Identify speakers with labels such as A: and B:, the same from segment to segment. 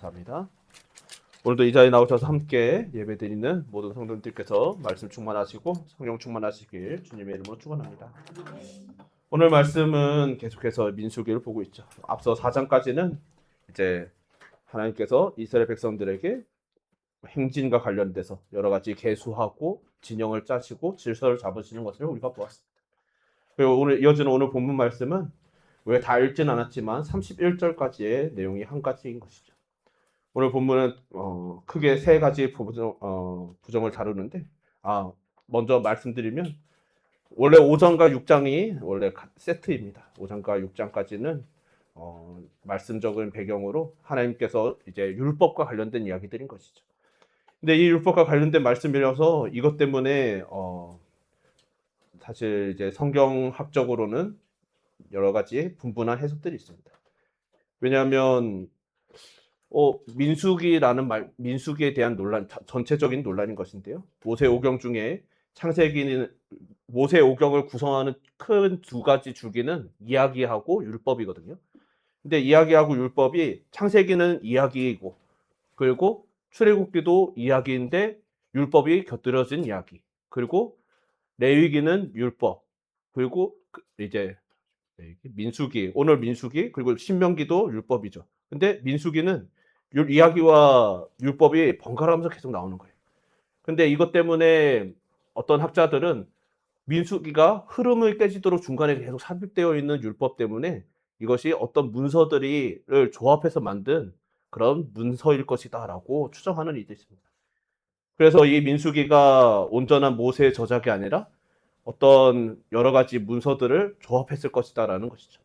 A: 감사합니다. 오늘도 이 자리에 나오셔서 함께 예배드리는 모든 성도님들께서 말씀 충만하시고 성령 충만하시길 주님의 이름으로 축원합니다. 오늘 말씀은 계속해서 민수기를 보고 있죠. 앞서 4장까지는 이제 하나님께서 이스라엘 백성들에게 행진과 관련돼서 여러 가지 계수하고 진영을 짜시고 질서를 잡으시는 것을 우리가 보았습니다. 그리고 오늘 이어지는 오늘 본문 말씀은 왜 다 읽진 않았지만 31절까지의 내용이 한 가지인 것이죠. 오늘 본문은 크게 세 가지 부정을 다루는데 먼저 말씀드리면 원래 5장과 6장이 원래 세트입니다. 5장과 6장까지는 말씀적인 배경으로 하나님께서 이제 율법과 관련된 이야기들인 것이죠. 근데 이 율법과 관련된 말씀이라서 이것 때문에 사실 이제 성경학적으로는 여러 가지 분분한 해석들이 있습니다. 왜냐하면 민수기에 대한 논란, 전체적인 논란인 것인데요. 모세오경 중에 모세오경을 구성하는 큰 두 가지 주기는 이야기하고 율법이거든요. 근데 이야기하고 율법이 창세기는 이야기이고 그리고 출애굽기도 이야기인데 율법이 곁들여진 이야기. 그리고 레위기는 율법. 그리고 이제 민수기, 오늘 민수기 그리고 신명기도 율법이죠. 근데 민수기는 이야기와 율법이 번갈아가면서 계속 나오는 거예요. 근데 이것 때문에 어떤 학자들은 민수기가 흐름을 깨지도록 중간에 계속 삽입되어 있는 율법 때문에 이것이 어떤 문서들을 조합해서 만든 그런 문서일 것이다라고 추정하는 이들이 있습니다. 그래서 이 민수기가 온전한 모세의 저작이 아니라 어떤 여러 가지 문서들을 조합했을 것이다라는 것이죠.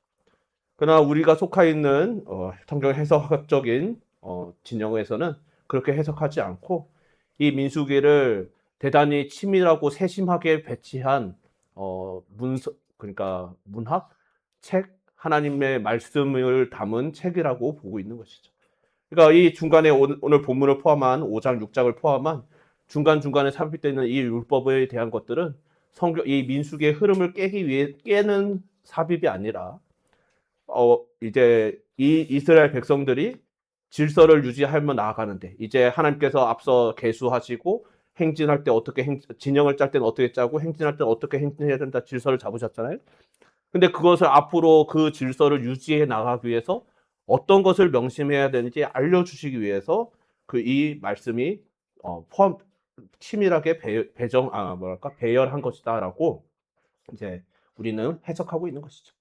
A: 그러나 우리가 속해 있는 성경 해석학적인 진영에서는 그렇게 해석하지 않고 이 민수기를 대단히 치밀하고 세심하게 배치한 문서, 그러니까 문학, 책, 하나님의 말씀을 담은 책이라고 보고 있는 것이죠. 그러니까 이 중간에 오늘 본문을 포함한 5장, 6장을 포함한 중간중간에 삽입되어 있는 이 율법에 대한 것들은 이 민수기의 흐름을 깨기 위해 깨는 삽입이 아니라 이제 이 이스라엘 백성들이 질서를 유지하며 나아가는데 이제 하나님께서 앞서 계수하시고 행진할 때 어떻게 진영을 짤 때는 어떻게 짜고 행진할 때는 어떻게 행진해야 된다 질서를 잡으셨잖아요. 근데 그것을 앞으로 그 질서를 유지해 나가기 위해서 어떤 것을 명심해야 되는지 알려주시기 위해서 이 말씀이 치밀하게 배열한 것이다라고 이제 우리는 해석하고 있는 것이죠.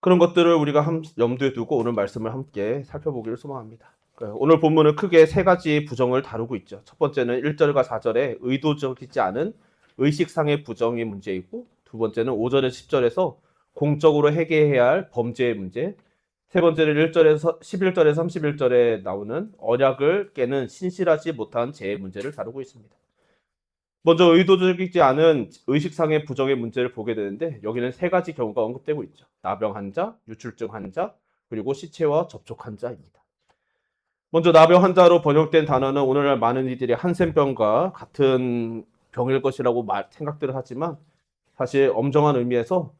A: 그런 것들을 우리가 염두에 두고 오늘 말씀을 함께 살펴보기를 소망합니다. 오늘 본문은 크게 세 가지 부정을 다루고 있죠. 첫 번째는 1절과 4절에 의도적이지 않은 의식상의 부정의 문제이고, 두 번째는 5절에서 10절에서 공적으로 해결해야 할 범죄의 문제, 세 번째는 11절에서 31절에 나오는 언약을 깨는 신실하지 못한 죄의 문제를 다루고 있습니다. 먼저 의도적이지 않은 의식상의 부정의 문제를 보게 되는데 여기는 세 가지 경우가 언급되고 있죠. 나병 환자, 유출증 환자, 그리고 시체와 접촉한 자입니다. 먼저 나병 환자로 번역된 단어는 오늘날 많은 이들이 한센병과 같은 병일 것이라고 생각들을 하지만 사실 엄정한 의미에서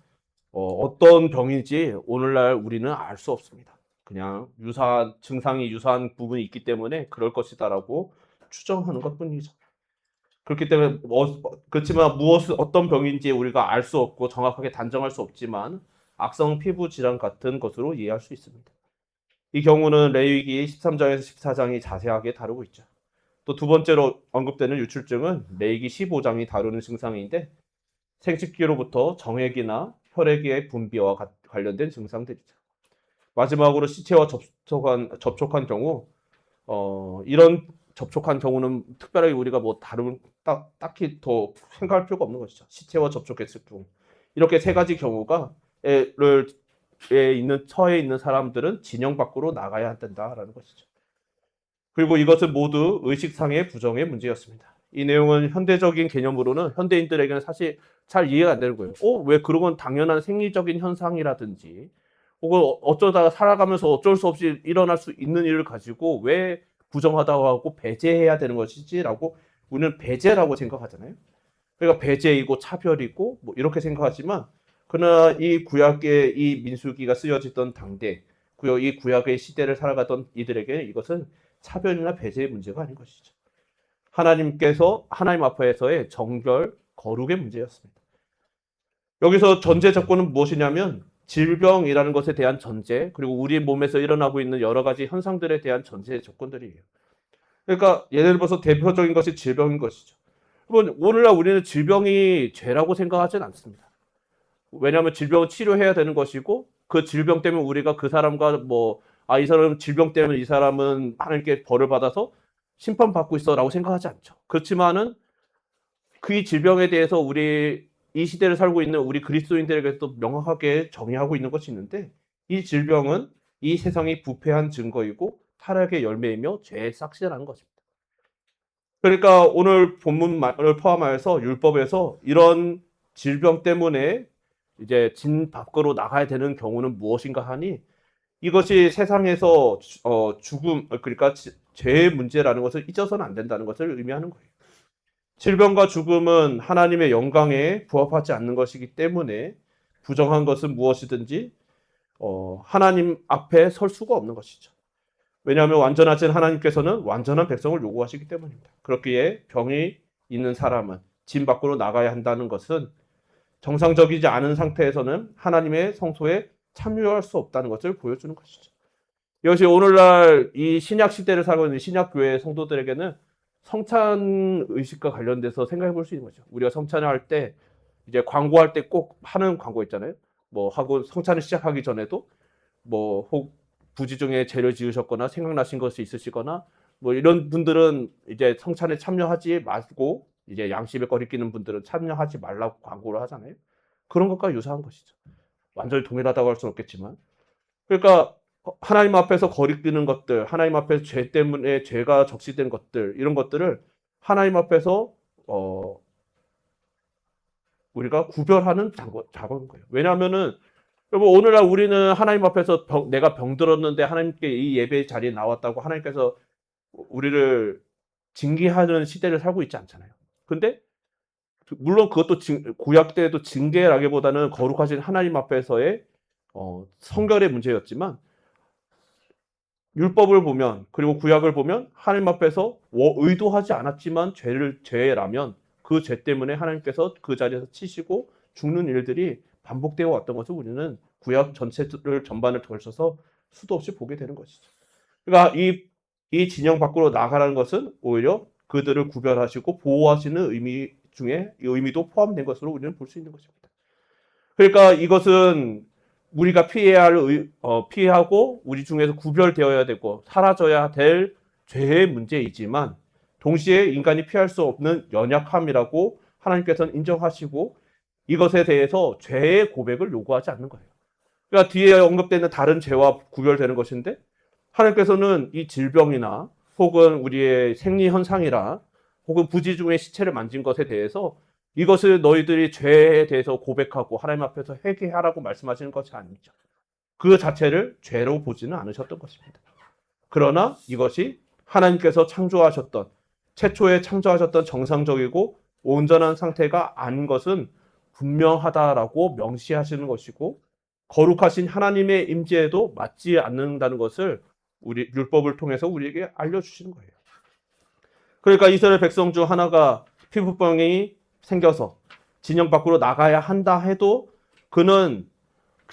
A: 어떤 병인지 오늘날 우리는 알 수 없습니다. 그냥 증상이 유사한 부분이 있기 때문에 그럴 것이다라고 추정하는 것뿐이죠. 그렇기 때문에 그렇지만 어떤 병인지 우리가 알 수 없고 정확하게 단정할 수 없지만 악성 피부 질환 같은 것으로 이해할 수 있습니다. 이 경우는 레위기 13장에서 14장이 자세하게 다루고 있죠. 또 두 번째로 언급되는 유출증은 레위기 15장이 다루는 증상인데 생식기로부터 정액이나 혈액의 분비와 관련된 증상들이죠. 마지막으로 시체와 접촉한 경우 이런 접촉한 경우는 특별하게 우리가 딱히 더 생각할 필요가 없는 것이죠. 시체와 접촉했을 경우 이렇게 세 가지 경우가 처해 있는 사람들은 진영 밖으로 나가야 된다라는 것이죠. 그리고 이것은 모두 의식상의 부정의 문제였습니다. 이 내용은 현대적인 개념으로는 현대인들에게는 사실 잘 이해가 안 되는 거예요. 왜 그런 건 당연한 생리적인 현상이라든지 혹은 어쩌다가 살아가면서 어쩔 수 없이 일어날 수 있는 일을 가지고 왜 부정하다고 하고 배제해야 되는 것이지라고 우리는 배제라고 생각하잖아요. 그러니까 배제이고 차별이고 이렇게 생각하지만 그러나 이 구약의 이 민수기가 쓰여지던 당대 이 구약의 시대를 살아가던 이들에게 이것은 차별이나 배제의 문제가 아닌 것이죠. 하나님 앞에서의 정결, 거룩의 문제였습니다. 여기서 전제 조건은 무엇이냐면 질병이라는 것에 대한 전제, 그리고 우리 몸에서 일어나고 있는 여러 가지 현상들에 대한 전제 조건들이에요. 그러니까 예를 들어서 대표적인 것이 질병인 것이죠. 오늘날 우리는 질병이 죄라고 생각하지는 않습니다. 왜냐하면 질병은 치료해야 되는 것이고 그 질병 때문에 우리가 그 사람과 이 사람 질병 때문에 이 사람은 하나님께 벌을 받아서 심판받고 있어라고 생각하지 않죠. 그렇지만은 그 질병에 대해서 우리 이 시대를 살고 있는 우리 그리스도인들에게도 명확하게 정의하고 있는 것이 있는데 이 질병은 이 세상이 부패한 증거이고 타락의 열매이며 죄의 싹시라는 것입니다. 그러니까 오늘 본문을 포함하여서 율법에서 이런 질병 때문에 이제 진 밖으로 나가야 되는 경우는 무엇인가 하니 이것이 세상에서 죽음, 그러니까 죄의 문제라는 것을 잊어서는 안 된다는 것을 의미하는 거예요. 질병과 죽음은 하나님의 영광에 부합하지 않는 것이기 때문에 부정한 것은 무엇이든지 하나님 앞에 설 수가 없는 것이죠. 왜냐하면 완전하신 하나님께서는 완전한 백성을 요구하시기 때문입니다. 그렇기에 병이 있는 사람은 진 밖으로 나가야 한다는 것은 정상적이지 않은 상태에서는 하나님의 성소에 참여할 수 없다는 것을 보여주는 것이죠. 이것이 오늘날 이 신약 시대를 살고 있는 신약 교회 성도들에게는 성찬 의식과 관련돼서 생각해 볼 수 있는 거죠. 우리가 성찬을 할 때 이제 광고할 때 꼭 하는 광고 있잖아요. 하고 성찬을 시작하기 전에도 혹 부지 중에 죄를 지으셨거나 생각나신 것이 있으시거나 이런 분들은 이제 성찬에 참여하지 말고 이제 양심에 거리끼는 분들은 참여하지 말라고 광고를 하잖아요. 그런 것과 유사한 것이죠. 완전히 동일하다고 할 수는 없겠지만. 그러니까 하나님 앞에서 거리끼는 것들, 하나님 앞에서 죄 때문에 죄가 적시된 것들, 이런 것들을 하나님 앞에서 우리가 구별하는 작업인 거예요. 왜냐하면은 여러분 오늘날 우리는 하나님 앞에서 내가 병들었는데 하나님께 이 예배 자리에 나왔다고 하나님께서 우리를 징계하는 시대를 살고 있지 않잖아요. 근데 물론 그것도 구약 때에도 징계라기보다는 거룩하신 하나님 앞에서의 성결의 문제였지만 율법을 보면 그리고 구약을 보면 하나님 앞에서 의도하지 않았지만 죄라면 그 죄 때문에 하나님께서 그 자리에서 치시고 죽는 일들이 반복되어 왔던 것을 우리는 구약 전반을 걸쳐서 수도 없이 보게 되는 것이죠. 그러니까 이 진영 밖으로 나가라는 것은 오히려 그들을 구별하시고 보호하시는 의미 중에 이 의미도 포함된 것으로 우리는 볼 수 있는 것입니다. 그러니까 이것은 우리가 피하고 우리 중에서 구별되어야 되고 사라져야 될 죄의 문제이지만 동시에 인간이 피할 수 없는 연약함이라고 하나님께서는 인정하시고 이것에 대해서 죄의 고백을 요구하지 않는 거예요. 그러니까 뒤에 언급되는 다른 죄와 구별되는 것인데 하나님께서는 이 질병이나 혹은 우리의 생리 현상이라 혹은 부지 중에 시체를 만진 것에 대해서 이것을 너희들이 죄에 대해서 고백하고 하나님 앞에서 회개하라고 말씀하시는 것이 아니죠. 그 자체를 죄로 보지는 않으셨던 것입니다. 그러나 이것이 하나님께서 최초에 창조하셨던 정상적이고 온전한 상태가 아닌 것은 분명하다라고 명시하시는 것이고 거룩하신 하나님의 임재에도 맞지 않는다는 것을 우리 율법을 통해서 우리에게 알려주시는 거예요. 그러니까 이스라엘 백성 중 하나가 피부병이 생겨서 진영 밖으로 나가야 한다 해도 그는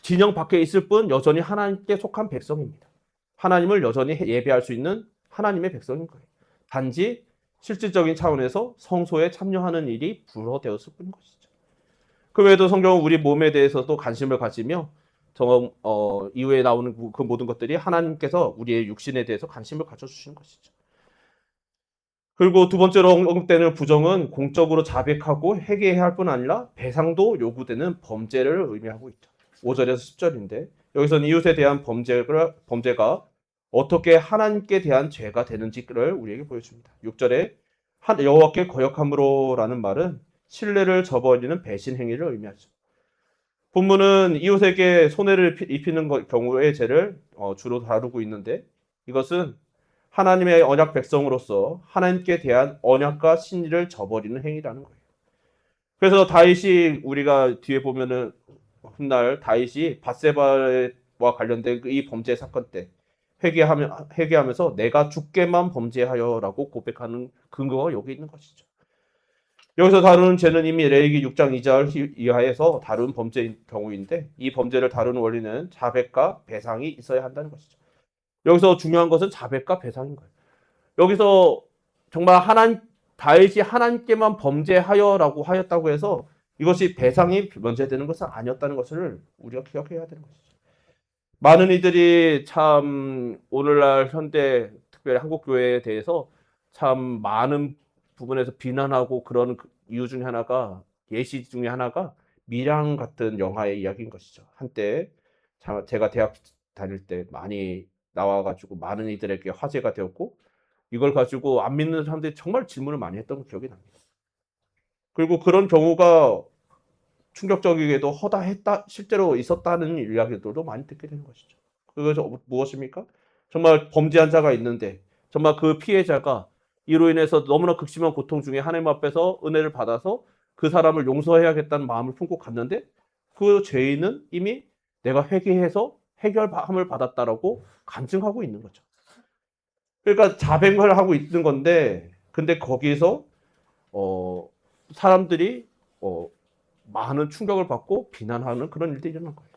A: 진영 밖에 있을 뿐 여전히 하나님께 속한 백성입니다. 하나님을 여전히 예배할 수 있는 하나님의 백성인 거예요. 단지 실질적인 차원에서 성소에 참여하는 일이 불허되었을 뿐인 것이죠. 그 외에도 성경은 우리 몸에 대해서도 관심을 가지며 이후에 나오는 그 모든 것들이 하나님께서 우리의 육신에 대해서 관심을 가져주시는 것이죠. 그리고 두 번째로 언급되는 부정은 공적으로 자백하고 회개해야 할 뿐 아니라 배상도 요구되는 범죄를 의미하고 있죠. 5절에서 10절인데 여기서는 이웃에 대한 범죄가 어떻게 하나님께 대한 죄가 되는지를 우리에게 보여줍니다. 6절에 여호와께 거역함으로라는 말은 신뢰를 저버리는 배신 행위를 의미하죠. 본문은 이웃에게 손해를 입히는 경우의 죄를 주로 다루고 있는데 이것은 하나님의 언약 백성으로서 하나님께 대한 언약과 신의를 저버리는 행위라는 거예요. 그래서 다윗이 우리가 뒤에 보면은 훗날 다윗이 밧세바의 범죄와 관련된 이 범죄 사건 때 회개하면서 내가 주께만 범죄하여라고 고백하는 근거가 여기 있는 것이죠. 여기서 다루는 죄는 이미 레위기 6장 2절 이하에서 다룬 범죄인 경우인데 이 범죄를 다루는 원리는 자백과 배상이 있어야 한다는 것이죠. 여기서 중요한 것은 자백과 배상인 거예요. 여기서 정말 다윗이 하나님께만 범죄하여라고 하였다고 해서 이것이 배상이 면제되는 것은 아니었다는 것을 우리가 기억해야 되는 것이죠. 많은 이들이 참 오늘날 현대 특별히 한국 교회에 대해서 참 많은 부분에서 비난하고 그런 이유 중에 하나가 예시 중에 하나가 미랑 같은 영화의 이야기인 것이죠. 한때 제가 대학 다닐 때 많이 나와가지고 많은 이들에게 화제가 되었고 이걸 가지고 안 믿는 사람들이 정말 질문을 많이 했던 기억이 납니다. 그리고 그런 경우가 충격적이게도 허다했다 실제로 있었다는 이야기들도 많이 듣게 되는 것이죠. 그것이 무엇입니까? 정말 범죄한 자가 있는데 정말 그 피해자가 이로 인해서 너무나 극심한 고통 중에 하나님 앞에서 은혜를 받아서 그 사람을 용서해야겠다는 마음을 품고 갔는데 그 죄인은 이미 내가 회개해서 해결함을 받았다라고 간증하고 있는 거죠. 그러니까 자백을 하고 있는 건데 근데 거기서 사람들이 많은 충격을 받고 비난하는 그런 일들이 일어난 거예요.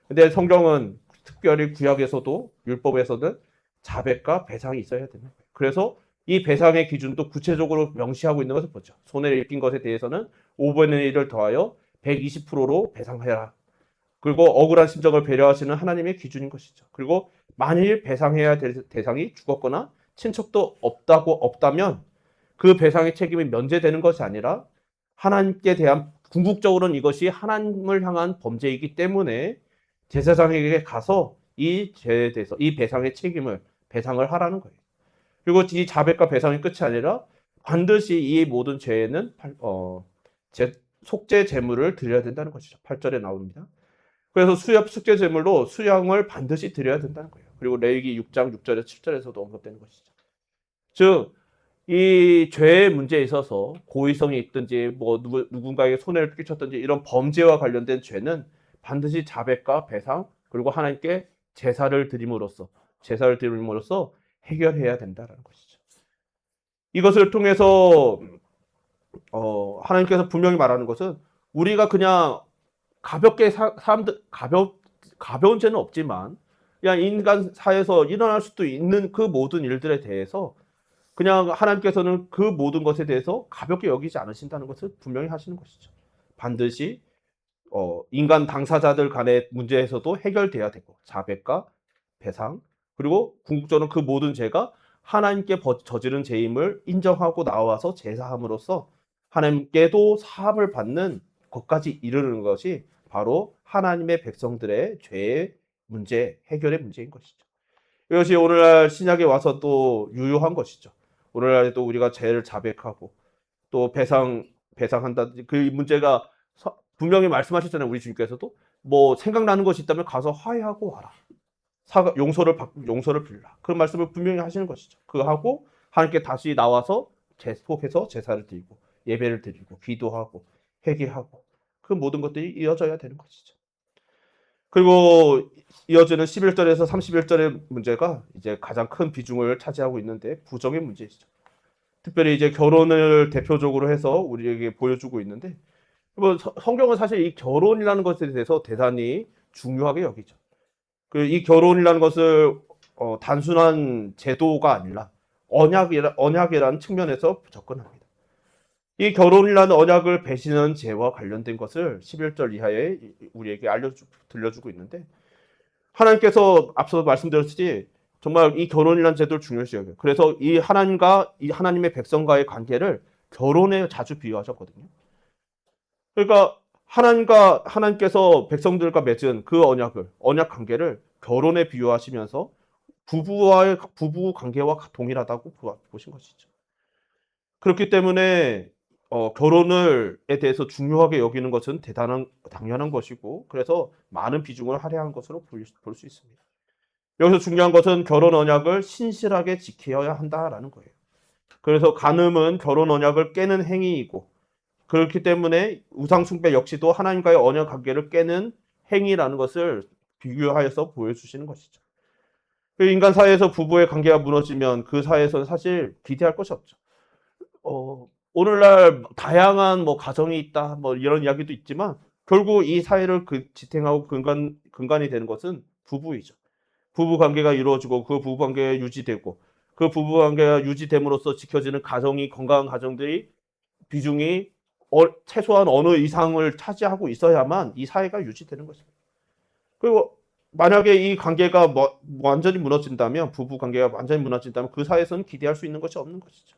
A: 근데 성경은 특별히 구약에서도 율법에서는 자백과 배상이 있어야 되는 거예요. 그래서 이 배상의 기준도 구체적으로 명시하고 있는 것을 보죠. 손해를 입힌 것에 대해서는 5분의 1을 더하여 120%로 배상해라. 그리고 억울한 심정을 배려하시는 하나님의 기준인 것이죠. 그리고 만일 배상해야 될 대상이 죽었거나 친척도 없다면 그 배상의 책임이 면제되는 것이 아니라 하나님께 대한 궁극적으로는 이것이 하나님을 향한 범죄이기 때문에 제사장에게 가서 이 죄에 대해서 이 배상의 책임을 배상을 하라는 거예요. 그리고 이 자백과 배상이 끝이 아니라 반드시 이 모든 죄에는 속죄 제물을 드려야 된다는 것이죠. 8절에 나옵니다. 그래서 속죄 제물로 수양을 반드시 드려야 된다는 거예요. 그리고 레위기 6장 6절에서 7절에서도 언급되는 것이죠. 즉 이 죄의 문제에 있어서 고의성이 있든지 뭐 누군가에게 손해를 끼쳤든지 이런 범죄와 관련된 죄는 반드시 자백과 배상 그리고 하나님께 제사를 드림으로써 해결해야 된다는 것이죠. 이것을 통해서 하나님께서 분명히 말하는 것은 우리가 그냥 가볍게 사람들 가벼운 죄는 없지만 그냥 인간 사회에서 일어날 수도 있는 그 모든 일들에 대해서 그냥 하나님께서는 그 모든 것에 대해서 가볍게 여기지 않으신다는 것을 분명히 하시는 것이죠. 반드시 인간 당사자들 간의 문제에서도 해결돼야 되고 자백과 배상 그리고 궁극적으로 그 모든 죄가 하나님께 저지른 죄임을 인정하고 나와서 제사함으로써 하나님께도 사함을 받는 것까지 이르는 것이 바로 하나님의 백성들의 죄의 문제, 해결의 문제인 것이죠. 이것이 오늘날 신약에 와서 또 유효한 것이죠. 오늘날에도 우리가 죄를 자백하고 또 배상한다. 그 문제가 분명히 말씀하셨잖아요. 우리 주님께서도 뭐 생각나는 것이 있다면 가서 화해하고 와라. 용서를 빌라. 그런 말씀을 분명히 하시는 것이죠. 그거 하고 하나님께 다시 나와서 속에서 제사를 드리고 예배를 드리고 기도하고 회개하고 그 모든 것들이 이어져야 되는 것이죠. 그리고 이어지는 11절에서 31절의 문제가 이제 가장 큰 비중을 차지하고 있는데 부정의 문제이죠. 특별히 이제 결혼을 대표적으로 해서 우리에게 보여주고 있는데 성경은 사실 이 결혼이라는 것에 대해서 대단히 중요하게 여기죠. 이 결혼이라는 것을 단순한 제도가 아니라 언약이라는 측면에서 접근합니다. 이 결혼이라는 언약을 배신한 죄와 관련된 것을 11절 이하에 우리에게 들려주고 있는데 하나님께서 앞서 말씀드렸듯이 정말 이 결혼이라는 제도를 중요시 여겨요. 그래서 이 하나님의 백성과의 관계를 결혼에 자주 비유하셨거든요. 그러니까 하나님께서 백성들과 맺은 그 언약 관계를 결혼에 비유하시면서 부부 관계와 동일하다고 보신 것이죠. 그렇기 때문에 결혼에 대해서 중요하게 여기는 것은 당연한 것이고 그래서 많은 비중을 할애한 것으로 볼 수 있습니다. 여기서 중요한 것은 결혼 언약을 신실하게 지켜야 한다라는 거예요. 그래서 간음은 결혼 언약을 깨는 행위이고 그렇기 때문에 우상 숭배 역시도 하나님과의 언약 관계를 깨는 행위라는 것을 비교하여서 보여주시는 것이죠. 그 인간 사회에서 부부의 관계가 무너지면 그 사회에서는 사실 기대할 것이 없죠. 오늘날 다양한 뭐 가정이 있다 뭐 이런 이야기도 있지만 결국 이 사회를 지탱하고 근간이 되는 것은 부부이죠. 부부 관계가 이루어지고 그 부부 관계가 유지되고 그 부부 관계가 유지됨으로써 지켜지는 가정이 건강한 가정들이 비중이 최소한 어느 이상을 차지하고 있어야만 이 사회가 유지되는 것입니다. 그리고 만약에 이 관계가 완전히 무너진다면 부부 관계가 완전히 무너진다면 그 사회에서는 기대할 수 있는 것이 없는 것이죠.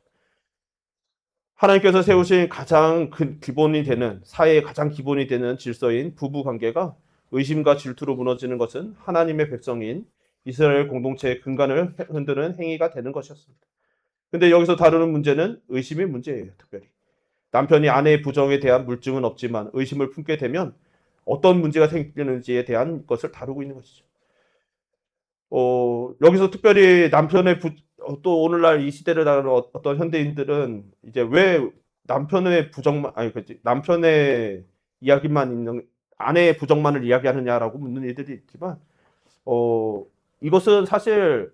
A: 하나님께서 세우신 가장 기본이 되는 사회의 가장 기본이 되는 질서인 부부 관계가 의심과 질투로 무너지는 것은 하나님의 백성인 이스라엘 공동체의 근간을 흔드는 행위가 되는 것이었습니다. 근데 여기서 다루는 문제는 의심의 문제예요. 특별히 남편이 아내의 부정에 대한 물증은 없지만 의심을 품게 되면 어떤 문제가 생기는지에 대한 것을 다루고 있는 것이죠. 여기서 특별히 또 오늘날 이 시대를 다루는 어떤 현대인들은 이제 왜 남편의 부정만 아니 그지 남편의 이야기만 있는 아내의 부정만을 이야기하느냐라고 묻는 이들이 있지만 이것은 사실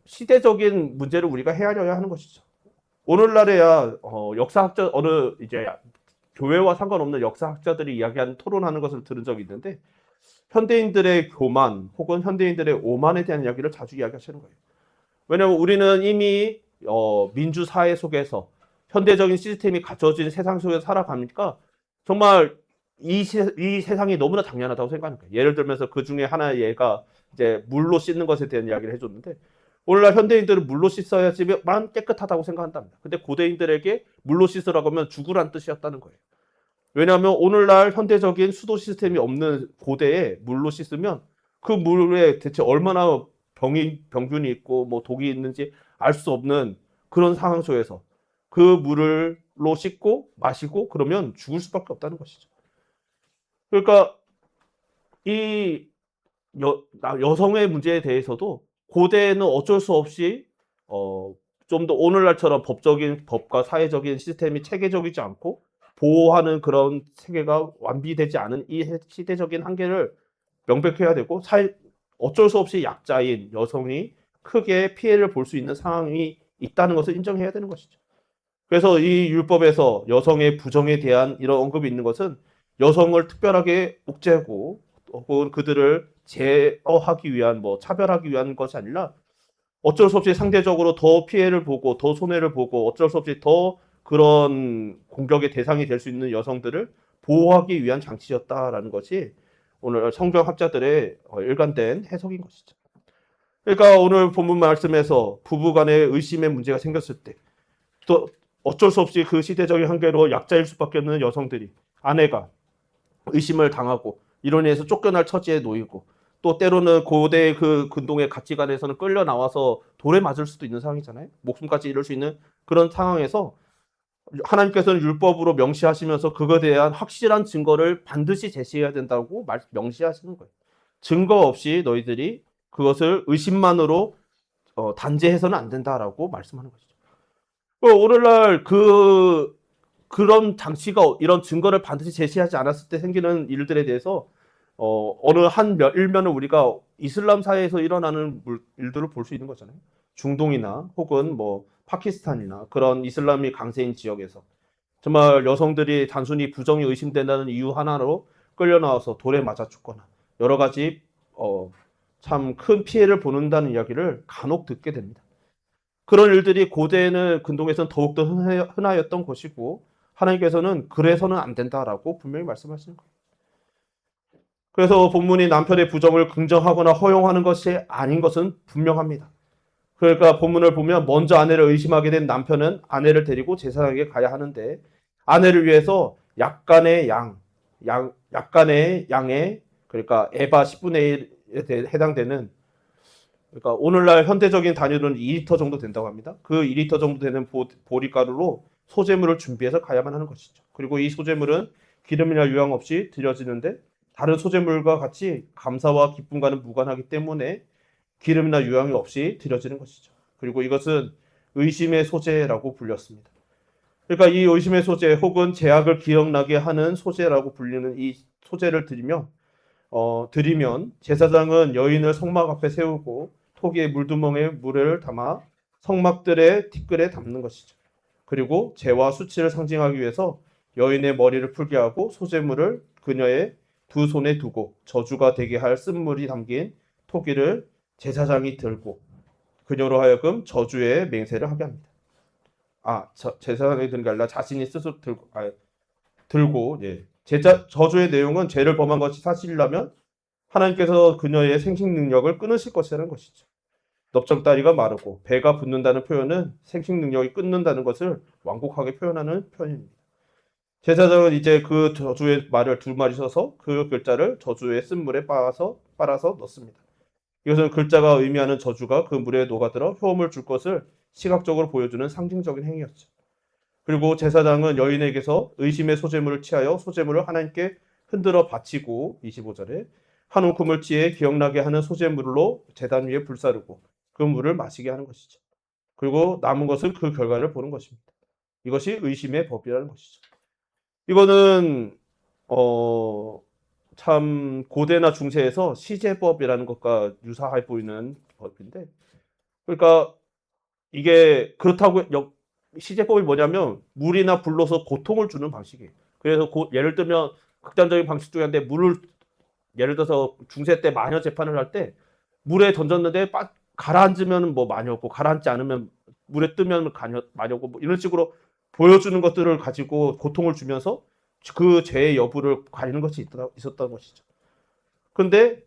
A: 시대적인 문제를 우리가 헤아려야 하는 것이죠. 오늘날에야 역사학자 어느 이제 교회와 상관없는 역사학자들이 이야기하는 토론하는 것을 들은 적이 있는데 현대인들의 교만 혹은 현대인들의 오만에 대한 이야기를 자주 이야기하시는 거예요. 왜냐하면 우리는 이미 민주 사회 속에서 현대적인 시스템이 갖춰진 세상 속에서 살아가니까 정말 이 세상이 너무나 당연하다고 생각하는 거예요. 예를 들면서 그 중에 하나의 예가 이제 물로 씻는 것에 대한 이야기를 해줬는데 오늘날 현대인들은 물로 씻어야지만 깨끗하다고 생각한답니다. 근데 고대인들에게 물로 씻으라고 하면 죽으란 뜻이었다는 거예요. 왜냐하면 오늘날 현대적인 수도 시스템이 없는 고대에 물로 씻으면 그 물에 대체 얼마나 병균이 있고 뭐 독이 있는지 알 수 없는 그런 상황 속에서 그 물로 씻고 마시고 그러면 죽을 수밖에 없다는 것이죠. 그러니까 이 여성의 문제에 대해서도 고대에는 어쩔 수 없이 좀 더 오늘날처럼 법과 사회적인 시스템이 체계적이지 않고 보호하는 그런 체계가 완비되지 않은 이 시대적인 한계를 명백해야 되고 어쩔 수 없이 약자인 여성이 크게 피해를 볼 수 있는 상황이 있다는 것을 인정해야 되는 것이죠. 그래서 이 율법에서 여성의 부정에 대한 이런 언급이 있는 것은 여성을 특별하게 옥죄고 혹은 그들을 제어하기 위한 차별하기 위한 것이 아니라 어쩔 수 없이 상대적으로 더 피해를 보고 더 손해를 보고 어쩔 수 없이 더 그런 공격의 대상이 될 수 있는 여성들을 보호하기 위한 장치였다라는 것이 오늘 성경학자들의 일관된 해석인 것이죠. 그러니까 오늘 본문 말씀에서 부부간의 의심의 문제가 생겼을 때 또 어쩔 수 없이 그 시대적인 한계로 약자일 수밖에 없는 여성들이 아내가 의심을 당하고 이로 인해서 쫓겨날 처지에 놓이고 또 때로는 고대의 그 근동의 가치관에서는 끌려 나와서 돌에 맞을 수도 있는 상황이잖아요. 목숨까지 잃을 수 있는 그런 상황에서 하나님께서는 율법으로 명시하시면서 그거에 대한 확실한 증거를 반드시 제시해야 된다고 명시하시는 거예요. 증거 없이 너희들이 그것을 의심만으로 단죄해서는 안 된다라고 말씀하는 것이죠. 오늘날 그런 장치가 이런 증거를 반드시 제시하지 않았을 때 생기는 일들에 대해서 어느 한 일면을 우리가 이슬람 사회에서 일어나는 일들을 볼 수 있는 거잖아요. 중동이나 혹은 파키스탄이나 그런 이슬람이 강세인 지역에서 정말 여성들이 단순히 부정이 의심된다는 이유 하나로 끌려 나와서 돌에 맞아 죽거나 여러 가지 참 큰 피해를 보는다는 이야기를 간혹 듣게 됩니다. 그런 일들이 고대에는 근동에서는 더욱더 흔하였던 것이고 하나님께서는 그래서는 안 된다라고 분명히 말씀하시는 거예요. 그래서 본문이 남편의 부정을 긍정하거나 허용하는 것이 아닌 것은 분명합니다. 그러니까 본문을 보면 먼저 아내를 의심하게 된 남편은 아내를 데리고 제사장에게 가야 하는데 아내를 위해서 약간의 양의 그러니까 에바 10분의 1에 해당되는 그러니까 오늘날 현대적인 단위로는 2리터 정도 된다고 합니다. 그 2리터 정도 되는 보리가루로 소재물을 준비해서 가야만 하는 것이죠. 그리고 이 소재물은 기름이나 유황 없이 드려지는데 다른 소재물과 같이 감사와 기쁨과는 무관하기 때문에 기름이나 유황이 없이 드려지는 것이죠. 그리고 이것은 의심의 소재라고 불렸습니다. 그러니까 이 의심의 소재 혹은 죄악을 기억나게 하는 소재라고 불리는 이 소재를 드리며 드리면 제사장은 여인을 성막 앞에 세우고 토기의 물두멍에 물을 담아 성막들의 티끌에 담는 것이죠. 그리고 죄와 수치를 상징하기 위해서 여인의 머리를 풀게 하고 소재물을 그녀의 두 손에 두고 저주가 되게 할 쓴물이 담긴 토기를 제사장이 들고 그녀로 하여금 저주의 맹세를 하게 합니다. 제사장이 드는 게 아니라 자신이 스스로 들고 예. 저주의 내용은 죄를 범한 것이 사실이라면 하나님께서 그녀의 생식 능력을 끊으실 것이라는 것이죠. 넙정다리가 마르고 배가 붓는다는 표현은 생식 능력이 끊는다는 것을 완곡하게 표현하는 표현입니다. 제사장은 이제 그 저주의 말을 두 마리 써서 그 글자를 저주의 쓴물에 빨아서 넣습니다. 이것은 글자가 의미하는 저주가 그 물에 녹아들어 효험을 줄 것을 시각적으로 보여주는 상징적인 행위였죠. 그리고 제사장은 여인에게서 의심의 소재물을 취하여 소재물을 하나님께 흔들어 바치고 25절에 한 움큼을 취해 기억나게 하는 소재물로 제단 위에 불사르고 그 물을 마시게 하는 것이죠. 그리고 남은 것은 그 결과를 보는 것입니다. 이것이 의심의 법이라는 것이죠. 이거는 참 고대나 중세에서 시제법이라는 것과 유사해 보이는 법인데, 그러니까 이게 그렇다고 시제법이 뭐냐면 물이나 불로서 고통을 주는 방식이에요. 그래서 예를 들면 극단적인 방식 중에 한데 물을 예를 들어서 중세 때 마녀 재판을 할 때 물에 던졌는데 가라앉으면 뭐 마녀고 가라앉지 않으면 물에 뜨면 마녀고 뭐 이런 식으로 보여주는 것들을 가지고 고통을 주면서 그 죄의 여부를 가리는 것이 있었던 것이죠. 그런데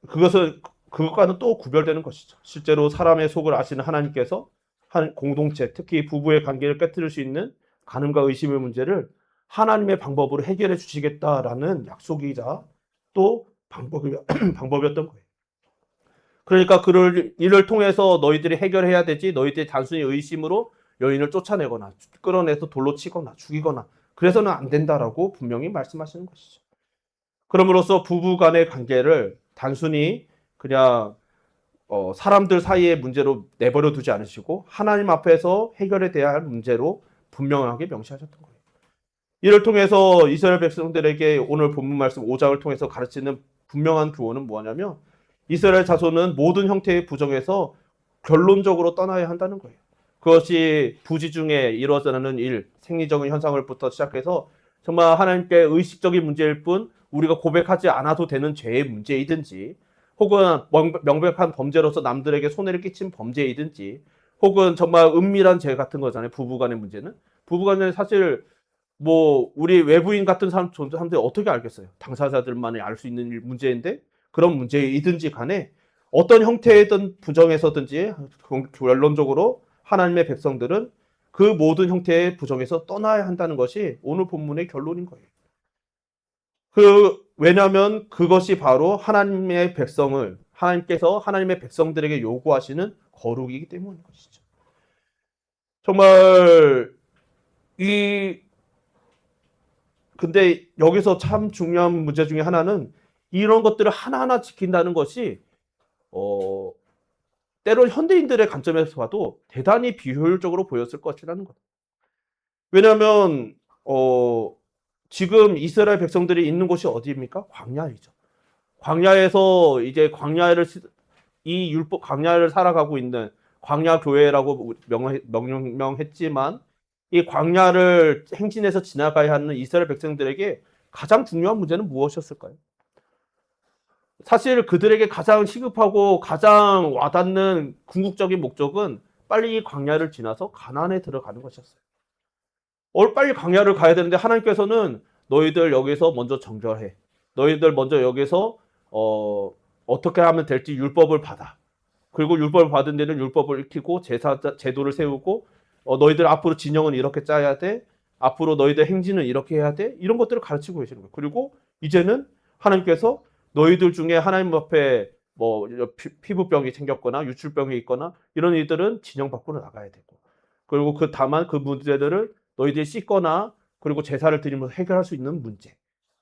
A: 그것과는 또 구별되는 것이죠. 실제로 사람의 속을 아시는 하나님께서 한 공동체, 특히 부부의 관계를 깨뜨릴 수 있는 간음과 의심의 문제를 하나님의 방법으로 해결해 주시겠다라는 약속이자 또 방법이었던 거예요. 그러니까 이를 통해서 너희들이 해결해야 되지, 너희들이 단순히 의심으로 여인을 쫓아내거나 끌어내서 돌로 치거나 죽이거나 그래서는 안 된다라고 분명히 말씀하시는 것이죠. 그럼으로써 부부 간의 관계를 단순히 그냥 사람들 사이의 문제로 내버려 두지 않으시고 하나님 앞에서 해결해야 할 문제로 분명하게 명시하셨던 거예요. 이를 통해서 이스라엘 백성들에게 오늘 본문 말씀 5장을 통해서 가르치는 분명한 교훈은 뭐냐면 이스라엘 자손은 모든 형태의 부정에서 결론적으로 떠나야 한다는 거예요. 그것이 부지 중에 이루어지는 일, 생리적인 현상을부터 시작해서 정말 하나님께 의식적인 문제일 뿐 우리가 고백하지 않아도 되는 죄의 문제이든지 혹은 명백한 범죄로서 남들에게 손해를 끼친 범죄이든지 혹은 정말 은밀한 죄 같은 거잖아요. 부부간의 문제는. 부부간에 사실 뭐 우리 외부인 같은 사람들이 어떻게 알겠어요? 당사자들만이 알 수 있는 문제인데 그런 문제이든지 간에 어떤 형태든 부정에서든지 결론적으로 하나님의 백성들은 그 모든 형태의 부정에서 떠나야 한다는 것이 오늘 본문의 결론인 거예요. 왜냐하면 그것이 바로 하나님께서 하나님의 백성들에게 요구하시는 거룩이기 때문인 것이죠. 정말 근데 여기서 참 중요한 문제 중에 하나는 이런 것들을 하나하나 지킨다는 것이 때론 현대인들의 관점에서 봐도 대단히 비효율적으로 보였을 것이라는 것. 왜냐하면 지금 이스라엘 백성들이 있는 곳이 어디입니까? 광야이죠. 광야에서 이제 광야를 살아가고 있는 광야 교회라고 명명했지만 이 광야를 행진해서 지나가야 하는 이스라엘 백성들에게 가장 중요한 문제는 무엇이었을까요? 사실 그들에게 가장 시급하고 가장 와닿는 궁극적인 목적은 빨리 이 광야를 지나서 가나안에 들어가는 것이었어요. 빨리 광야를 가야 되는데 하나님께서는 너희들 여기서 먼저 정결해. 너희들 먼저 여기서 어떻게 하면 될지 율법을 받아. 그리고 율법을 받은 데는 율법을 익히고 제도를 세우고 너희들 앞으로 진영은 이렇게 짜야 돼. 앞으로 너희들 행진은 이렇게 해야 돼. 이런 것들을 가르치고 계시는 거예요. 그리고 이제는 하나님께서 너희들 중에 하나님 앞에 뭐 피부병이 생겼거나 유출병이 있거나 이런 이들은 진영 밖으로 나가야 되고 그리고 다만 그 문제들을 너희들이 씻거나 그리고 제사를 드리면서 해결할 수 있는 문제.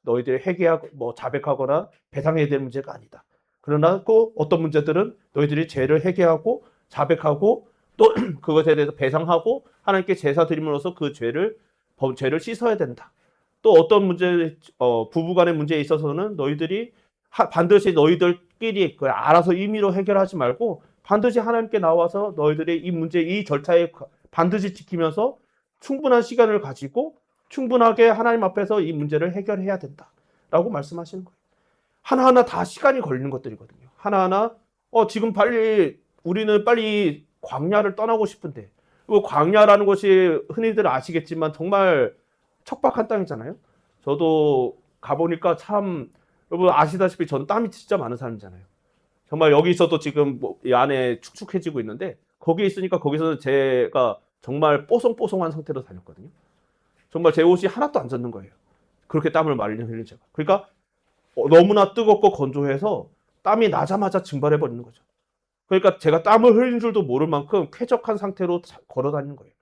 A: 너희들이 회개하고 자백하거나 배상해야 될 문제가 아니다. 그러나 또 어떤 문제들은 너희들이 죄를 회개하고 자백하고 또 그것에 대해서 배상하고 하나님께 제사 드림으로써 그 죄를 씻어야 된다. 또 어떤 문제 부부간의 문제에 있어서는 너희들이 반드시 너희들끼리 그 알아서 임의로 해결하지 말고 반드시 하나님께 나와서 너희들의 이 문제, 이 절차에 반드시 지키면서 충분한 시간을 가지고 충분하게 하나님 앞에서 이 문제를 해결해야 된다라고 말씀하시는 거예요. 하나하나 다 시간이 걸리는 것들이거든요. 하나하나 지금 우리는 빨리 광야를 떠나고 싶은데 광야라는 곳이 흔히들 아시겠지만 정말 척박한 땅이잖아요. 저도 가보니까 참 여러분 아시다시피 전 땀이 진짜 많은 사람이잖아요. 정말 여기 있어도 지금 이 안에 축축해지고 있는데 거기 있으니까 거기서는 제가 정말 뽀송뽀송한 상태로 다녔거든요. 정말 제 옷이 하나도 안 젖는 거예요. 그렇게 땀을 많이 흘린 제가. 그러니까 너무나 뜨겁고 건조해서 땀이 나자마자 증발해 버리는 거죠. 그러니까 제가 땀을 흘린 줄도 모를 만큼 쾌적한 상태로 걸어 다니는 거예요.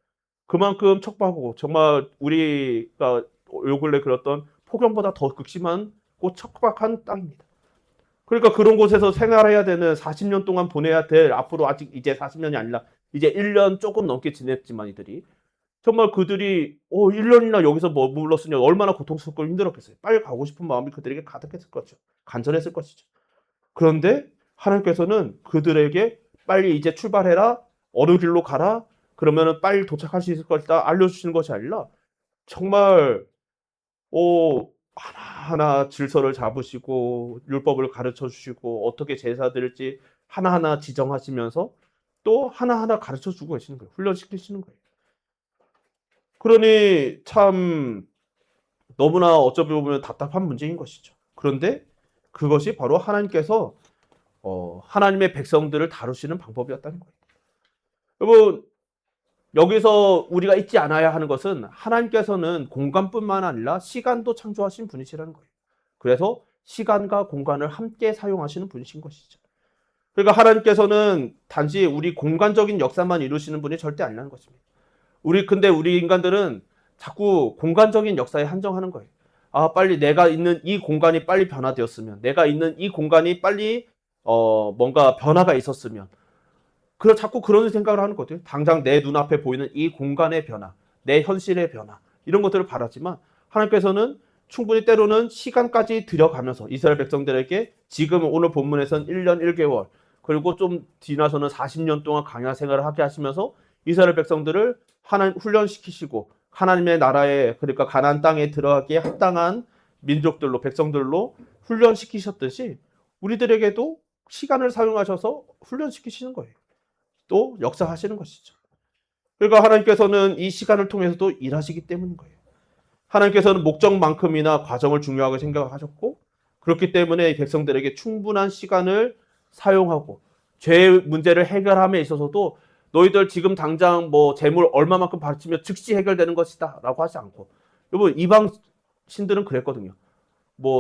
A: 그만큼 척박하고 정말 우리가 요 근래 그렸던 폭염보다 더 극심한 척박한 땅입니다. 그러니까 그런 곳에서 생활해야 되는 40년 동안 보내야 될 앞으로 아직 이제 40년이 아니라 이제 1년 조금 넘게 지냈지만 이들이 정말 그들이 1년이나 여기서 머물렀으니 얼마나 고통스럽고 힘들었겠어요. 빨리 가고 싶은 마음이 그들에게 가득했을 거죠. 간절했을 것이죠. 그런데 하나님께서는 그들에게 빨리 이제 출발해라. 어느 길로 가라. 그러면은 빨리 도착할 수 있을 것이다. 알려주시는 것이 아니라 정말 하나하나 질서를 잡으시고 율법을 가르쳐 주시고 어떻게 제사 드릴지 하나하나 지정하시면서 또 하나하나 가르쳐 주고 계시는 거예요. 훈련시키시는 거예요. 그러니 참 너무나 어쩌면 보면 답답한 문제인 것이죠. 그런데 그것이 바로 하나님께서 하나님의 백성들을 다루시는 방법이었다는 거예요. 여러분 여기서 우리가 잊지 않아야 하는 것은 하나님께서는 공간뿐만 아니라 시간도 창조하신 분이시라는 거예요. 그래서 시간과 공간을 함께 사용하시는 분이신 것이죠. 그러니까 하나님께서는 단지 우리 공간적인 역사만 이루시는 분이 절대 아니라는 것입니다. 근데 우리 인간들은 자꾸 공간적인 역사에 한정하는 거예요. 빨리 내가 있는 이 공간이 빨리 변화되었으면, 내가 있는 이 공간이 빨리 뭔가 변화가 있었으면, 자꾸 그런 생각을 하는 거거든요. 당장 내 눈앞에 보이는 이 공간의 변화, 내 현실의 변화, 이런 것들을 바라지만 하나님께서는 충분히 때로는 시간까지 들여가면서 이스라엘 백성들에게 지금 오늘 본문에서는 1년 1개월, 그리고 좀 지나서는 40년 동안 광야 생활을 하게 하시면서 이스라엘 백성들을 훈련시키시고 하나님의 나라에, 그러니까 가나안 땅에 들어가기에 합당한 민족들로, 백성들로 훈련시키셨듯이 우리들에게도 시간을 사용하셔서 훈련시키시는 거예요. 또 역사하시는 것이죠. 그러니까 하나님께서는 이 시간을 통해서도 일하시기 때문인 거예요. 하나님께서는 목적만큼이나 과정을 중요하게 생각하셨고 그렇기 때문에 백성들에게 충분한 시간을 사용하고 죄 문제를 해결함에 있어서도 너희들 지금 당장 재물 얼마만큼 바치면 즉시 해결되는 것이다 라고 하지 않고, 여러분 이방 신들은 그랬거든요.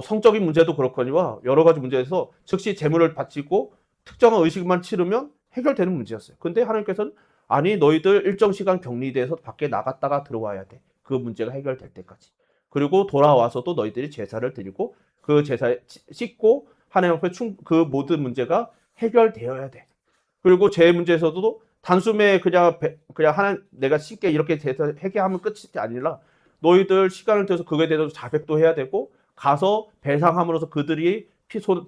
A: 성적인 문제도 그렇거니와 여러 가지 문제에서 즉시 재물을 바치고 특정한 의식만 치르면 해결되는 문제였어요. 근데 하나님께서는 아니, 너희들 일정 시간 격리돼서 밖에 나갔다가 들어와야 돼. 그 문제가 해결될 때까지. 그리고 돌아와서도 너희들이 제사를 드리고 그 제사에 씻고 하나님 앞에 그 모든 문제가 해결되어야 돼. 그리고 죄 문제에서도 단숨에 그냥 하나님 내가 쉽게 이렇게 제사 회개하면 끝이 아니라 너희들 시간을 들여서 그거에 대해서 자백도 해야 되고 가서 배상함으로써 그들이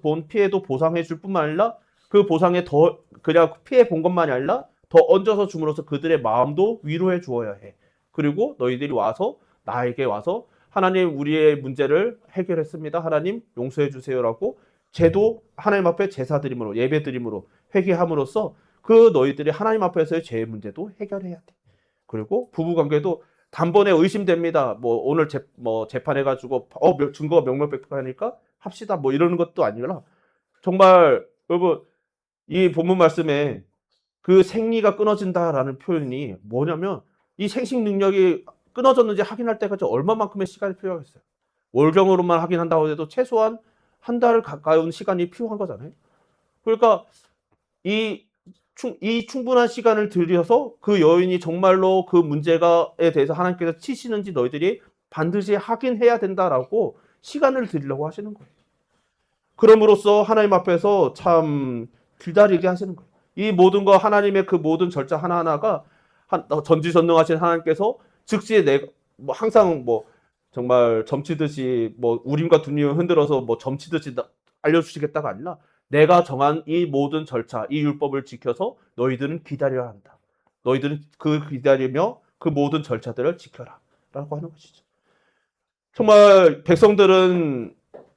A: 본 피해도 보상해 줄 뿐만 아니라 그 보상에 더 그냥 피해 본 것만이 아니라 더 얹어서 줌으로써 그들의 마음도 위로해 주어야 해. 그리고 너희들이 와서 나에게 와서 하나님 우리의 문제를 해결했습니다. 하나님 용서해 주세요라고 제도 하나님 앞에 제사 드림으로 예배 드림으로 회개함으로써 그 너희들이 하나님 앞에서의 죄 문제도 해결해야 돼. 그리고 부부 관계도 단번에 의심됩니다. 오늘 재판해 가지고 증거가 명명백백하니까 합시다. 이러는 것도 아니라 정말 여러분 이 본문 말씀에 그 생리가 끊어진다라는 표현이 뭐냐면 이 생식 능력이 끊어졌는지 확인할 때까지 얼마만큼의 시간이 필요하겠어요. 월경으로만 확인한다고 해도 최소한 한 달 가까운 시간이 필요한 거잖아요. 그러니까 이 충분한 시간을 들여서 그 여인이 정말로 그 문제에 대해서 하나님께서 치시는지 너희들이 반드시 확인해야 된다라고 시간을 드리려고 하시는 거예요. 그럼으로써 하나님 앞에서 참 기다리게 하시는 거예요. 이 모든 거 하나님의 그 모든 절차 하나하나가 전지전능하신 하나님께서 즉시 항상 정말 점치듯이 우림과 두림을 흔들어서 점치듯이 알려주시겠다가 아니라 내가 정한 이 모든 절차, 이 율법을 지켜서 너희들은 기다려야 한다. 너희들은 기다리며 그 모든 절차들을 지켜라 라고 하는 것이죠. 정말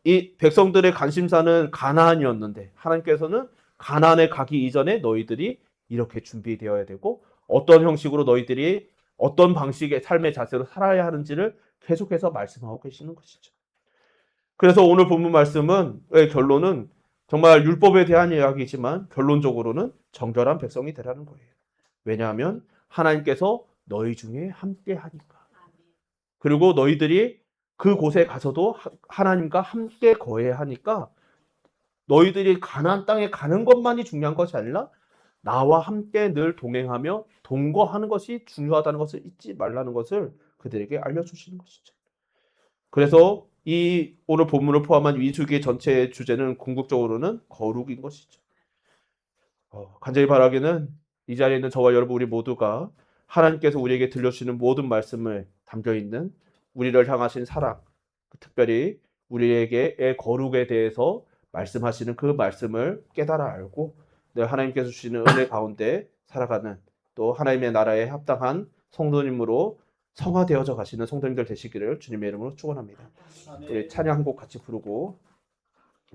A: 이 백성들의 관심사는 가나안이었는데 하나님께서는 가나안에 가기 이전에 너희들이 이렇게 준비되어야 되고 어떤 형식으로 너희들이 어떤 방식의 삶의 자세로 살아야 하는지를 계속해서 말씀하고 계시는 것이죠. 그래서 오늘 본문 말씀은 결론은 정말 율법에 대한 이야기지만 결론적으로는 정결한 백성이 되라는 거예요. 왜냐하면 하나님께서 너희 중에 함께 하니까. 그리고 너희들이 그곳에 가서도 하나님과 함께 거해야 하니까 너희들이 가나안 땅에 가는 것만이 중요한 것이 아니라 나와 함께 늘 동행하며 동거하는 것이 중요하다는 것을 잊지 말라는 것을 그들에게 알려주시는 것이죠. 그래서 이 오늘 본문을 포함한 민수기 전체의 주제는 궁극적으로는 거룩인 것이죠. 간절히 바라기는 이 자리에 있는 저와 여러분 우리 모두가 하나님께서 우리에게 들려주시는 모든 말씀을 담겨있는 우리를 향하신 사랑, 특별히 우리에게의 거룩에 대해서 말씀하시는 그 말씀을 깨달아 알고 하나님께서 주시는 은혜 가운데 살아가는 또 하나님의 나라에 합당한 성도님으로 성화되어져 가시는 성도님들 되시기를 주님의 이름으로 축원합니다. 우리 찬양 한 곡 같이 부르고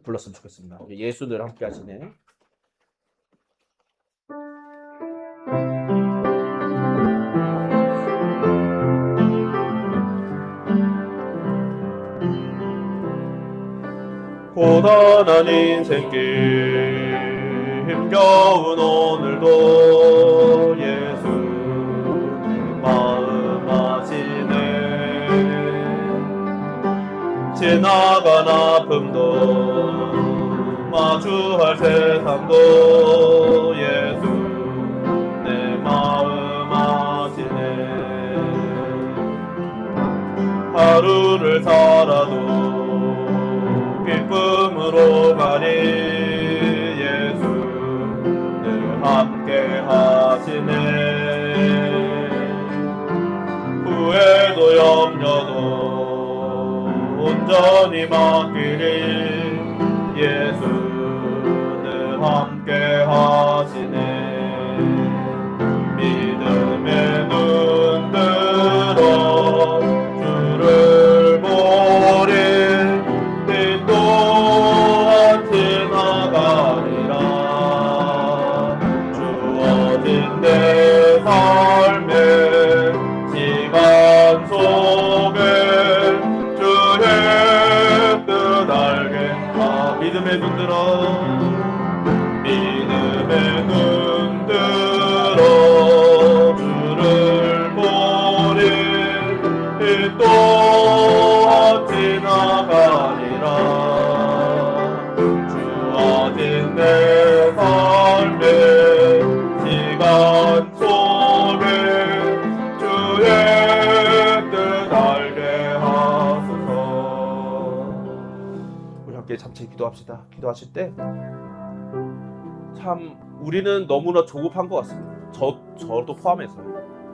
A: 불렀으면 좋겠습니다. 예수 늘 함께 하시네. 고단한 인생길 힘겨운 오늘도 예수 마음 하시네. 지나간 아픔도 마주할 세상도 예수 내 마음 하시네. 하루를 살아도 기쁨으로 가니 예수 늘 함께 하시네. 후회도 염려도 온전히 맡기리 예수 늘 함께 하시네. 믿음의 눈 들어 주를 보리 이 또한 지나가리라. 주어진 내 삶의 시간 속에 주의 뜻 알게 믿음의 눈 들어 믿음의 눈 들어 주를 보리 이 또한 지나가리라. 주어진 내 삶의 시간 속에 주의 뜻 알게 하소서. 우리 함께 잠시 기도합시다. 기도하실 때 참 우리는 너무나 조급한 것 같습니다. 저도 포함해서요.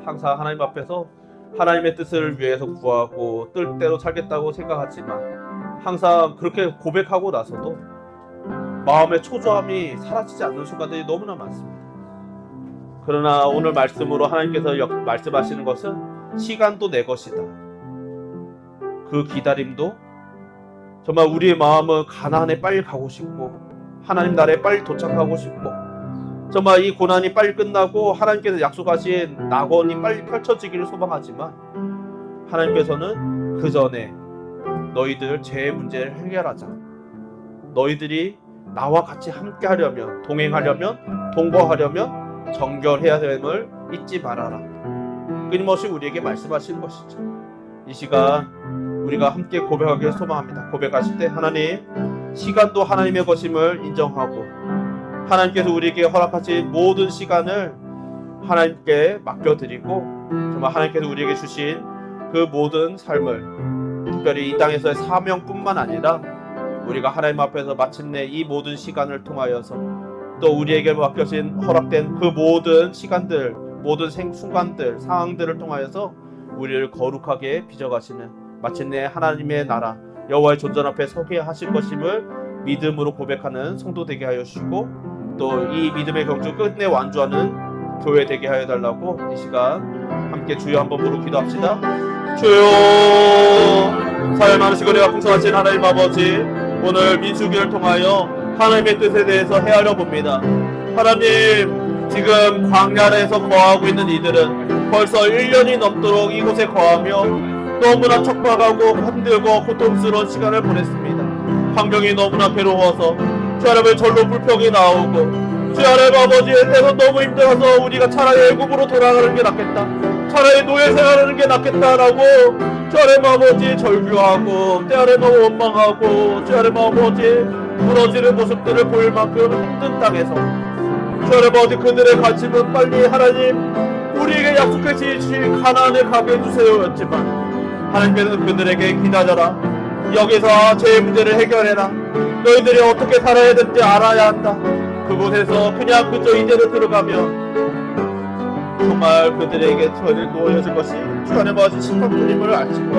A: 항상 하나님 앞에서 하나님의 뜻을 위해서 구하고 뜻대로 살겠다고 생각하지만 항상 그렇게 고백하고 나서도 마음의 초조함이 사라지지 않는 순간들이 너무나 많습니다. 그러나 오늘 말씀으로 하나님께서 말씀하시는 것은 시간도 내 것이다. 그 기다림도 정말 우리의 마음은 가나안에 빨리 가고 싶고 하나님 나라에 빨리 도착하고 싶고 정말 이 고난이 빨리 끝나고 하나님께서 약속하신 낙원이 빨리 펼쳐지기를 소망하지만 하나님께서는 그 전에 너희들 죄의 문제를 해결하자. 너희들이 나와 같이 함께 하려면 동행하려면 동거하려면 정결해야 됨을 잊지 말아라. 끊임없이 우리에게 말씀하시는 것이죠. 이 시간 우리가 함께 고백하기를 소망합니다. 고백하실 때 하나님 시간도 하나님의 것임을 인정하고 하나님께서 우리에게 허락하신 모든 시간을 하나님께 맡겨드리고 정말 하나님께서 우리에게 주신 그 모든 삶을 특별히 이 땅에서의 사명뿐만 아니라 우리가 하나님 앞에서 마침내 이 모든 시간을 통하여서 또 우리에게 맡겨진 허락된 그 모든 시간들 모든 순간들 상황들을 통하여서 우리를 거룩하게 빚어가시는 마침내 하나님의 나라 여호와의 존전 앞에 서게 하실 것임을 믿음으로 고백하는 성도 되게 하여 주시고 또 이 믿음의 경주 끝내 완주하는 교회 되게 하여 달라고 이 시간 함께 주여 한번 부르고 기도합시다. 주여, 사회 많으시고 내가 풍성하신 하나님 아버지, 오늘 민수기를 통하여 하나님의 뜻에 대해서 헤아려 봅니다. 하나님, 지금 광야에서 거하고 있는 이들은 벌써 1년이 넘도록 이곳에 거하며 너무나 척박하고 힘들고 고통스러운 시간을 보냈습니다. 환경이 너무나 괴로워서 주 하나님의 절로 불평이 나오고 주 하나님 아버지의 때는 너무 힘들어서 우리가 차라리 애국으로 돌아가는 게 낫겠다, 차라리 노예 생활하는 게 낫겠다라고 주 하나님 아버지 절규하고 때 하나님 원망하고 주 하나님 아버지 무너지는 모습들을 보일 만큼 힘든 땅에서 주 하나님 아버지 그들의 관심은 빨리 하나님 우리에게 약속해 주신 가나안에 가게 해주세요였지만 하나님께서는 그들에게 기다려라, 여기서 제 문제를 해결해라, 너희들이 어떻게 살아야 되는지 알아야 한다, 그곳에서 그냥 그저 이대로 들어가면 정말 그들에게 저를 놓여질 것이 주 하나님 아버지 심판뿐임을 아시고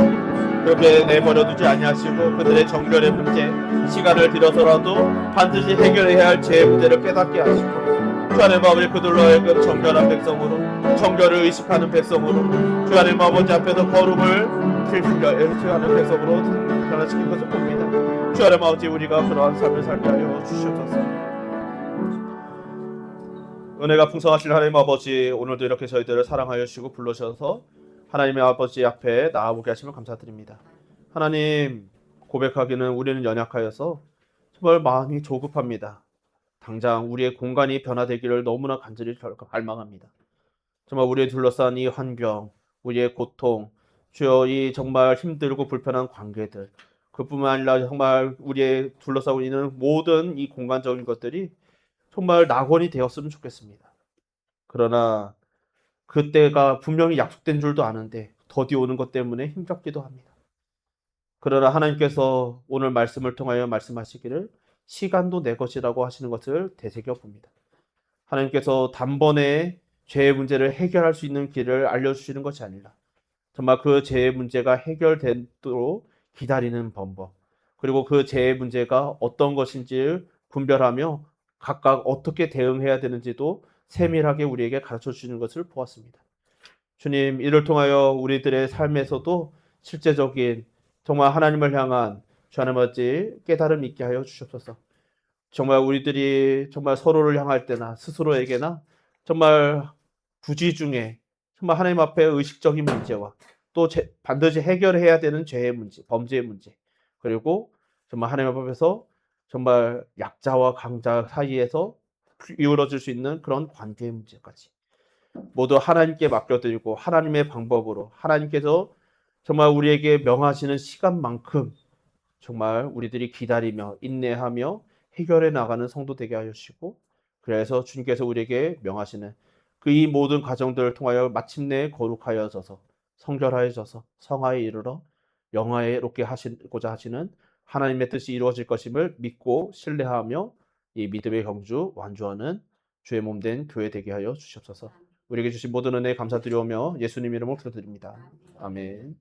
A: 그렇게 내버려두지 아니하시고 그들의 정결의 문제, 시간을 들여서라도 반드시 해결해야 할 제 문제를 깨닫게 하시고 주 하나님 아버지 그들로 하여금 정결한 백성으로, 정결을 의식하는 백성으로 주 하나님 아버지 앞에서 거룩을 실천하는 백성으로 변화시킨 것을 봅니다. 주 하나님 아버지 우리가 그러한 삶을 살게 하여 주시옵소서. 은혜가 풍성하신 하나님 아버지, 오늘도 이렇게 저희들을 사랑하여 주시고 불러주셔서 하나님의 아버지 앞에 나아오게 하심을 감사드립니다. 하나님, 고백하기는 우리는 연약하여서 정말 마음이 조급합니다. 당장 우리의 공간이 변화되기를 너무나 간절히 갈망합니다. 정말 우리의 둘러싼 이 환경, 우리의 고통, 주여 이 정말 힘들고 불편한 관계들, 그뿐만 아니라 정말 우리의 둘러싸고 있는 모든 이 공간적인 것들이 정말 낙원이 되었으면 좋겠습니다. 그러나 그때가 분명히 약속된 줄도 아는데 더디 오는 것 때문에 힘겹기도 합니다. 그러나 하나님께서 오늘 말씀을 통하여 말씀하시기를 시간도 내 것이라고 하시는 것을 되새겨 봅니다. 하나님께서 단번에 죄의 문제를 해결할 수 있는 길을 알려주시는 것이 아니라 정말 그 죄의 문제가 해결되도록 기다리는 방법, 그리고 그 죄의 문제가 어떤 것인지를 분별하며 각각 어떻게 대응해야 되는지도 세밀하게 우리에게 가르쳐 주시는 것을 보았습니다. 주님, 이를 통하여 우리들의 삶에서도 실제적인 정말 하나님을 향한 주 하나님 아버지 깨달음 있게 하여 주시옵소서. 정말 우리들이 정말 서로를 향할 때나 스스로에게나 정말 부지 중에 정말 하나님 앞에 의식적인 문제와 또 반드시 해결해야 되는 죄의 문제, 범죄의 문제, 그리고 정말 하나님 앞에서 정말 약자와 강자 사이에서 이루어질 수 있는 그런 관계의 문제까지 모두 하나님께 맡겨드리고 하나님의 방법으로 하나님께서 정말 우리에게 명하시는 시간만큼 정말 우리들이 기다리며 인내하며 해결해 나가는 성도 되게 하여 주시고, 그래서 주님께서 우리에게 명하시는 그 이 모든 과정들을 통하여 마침내 거룩하여져서 성결하여져서 성화에 이르러 영화에 이롭게 하시고자 하시는 하나님의 뜻이 이루어질 것임을 믿고 신뢰하며 이 믿음의 경주 완주하는 주의 몸된 교회 되게 하여 주시옵소서. 우리에게 주신 모든 은혜 감사드리오며 예수님 이름으로 기도드립니다. 아멘.